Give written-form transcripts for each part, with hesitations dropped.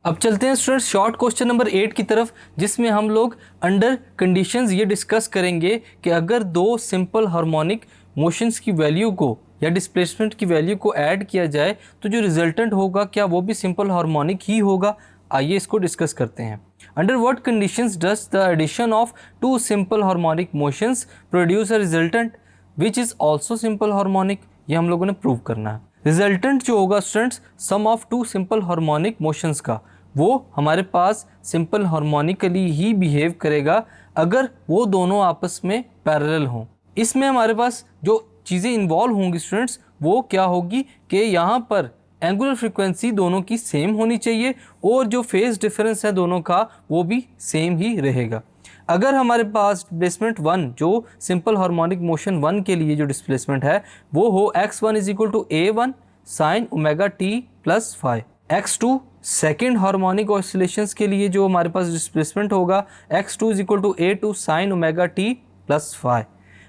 अब चलते हैं स्टूडेंट्स शॉर्ट क्वेश्चन नंबर 8 की तरफ, जिसमें हम लोग अंडर कंडीशंस ये डिस्कस करेंगे कि अगर दो सिंपल हार्मोनिक मोशंस की वैल्यू को या डिस्प्लेसमेंट की वैल्यू को ऐड किया जाए तो जो रिजल्टेंट होगा क्या वो भी सिंपल हार्मोनिक ही होगा। आइए इसको डिस्कस करते हैं। Under what conditions does the addition of two simple harmonic motions produce a resultant which is also simple harmonic, ये हम लोगों ने प्रूव करना है। रिजल्टेंट जो होगा students sum of two simple harmonic motions का, वो हमारे पास सिंपल हार्मोनिकली ही बिहेव करेगा अगर वो दोनों आपस में पैरेलल हों। इसमें हमारे पास जो चीज़ें इन्वॉल्व होंगी स्टूडेंट्स वो क्या होगी कि यहाँ पर एंगुलर फ्रीक्वेंसी दोनों की सेम होनी चाहिए और जो फेज डिफरेंस है दोनों का वो भी सेम ही रहेगा। अगर हमारे पास डिस्प्लेसमेंट 1 जो सिंपल हार्मोनिक मोशन 1 के लिए जो डिस्प्लेसमेंट है वो हो x1 is equal to a1 sine omega T plus five, x2 second harmonic oscillations के लिए जो हमारे पास डिस्प्लेसमेंट होगा x2 is equal to a2 sine omega T plus five.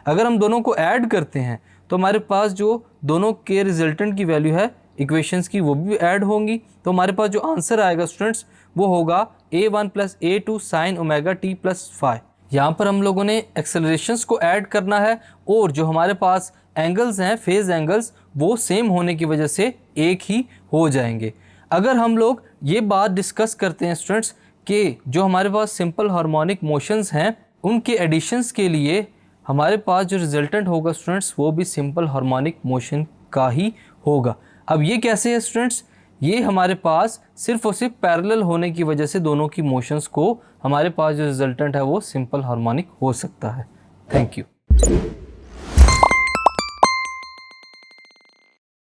अगर हम दोनों को ऐड करते हैं तो हमारे पास जो दोनों के रिजल्टेंट की वैल्यू है इक्वेशंस की वो भी ऐड होंगी, तो हमारे पास जो आंसर आएगा स्टूडेंट्स वो होगा a1 plus a2 sine omega T plus five. यहाँ पर हम लोगों ने एक्सेलरेशंस को ऐड करना है और जो हमारे पास एंगल्स हैं फेज एंगल्स वो सेम होने की वजह से एक ही हो जाएंगे। अगर हम लोग ये बात डिस्कस करते हैं स्टूडेंट्स कि जो हमारे पास सिंपल हार्मोनिक मोशंस हैं उनके एडिशंस के लिए हमारे पास जो रिजल्टेंट होगा स्टूडेंट्स वो भी सिंपल हार्मोनिक मोशन का ही होगा। अब ये कैसे है स्टूडेंट्स, ये हमारे पास सिर्फ और सिर्फ पैरेलल होने की वजह से दोनों की मोशंस को हमारे पास जो रिजल्टेंट है वो सिंपल हार्मोनिक हो सकता है। Thank you.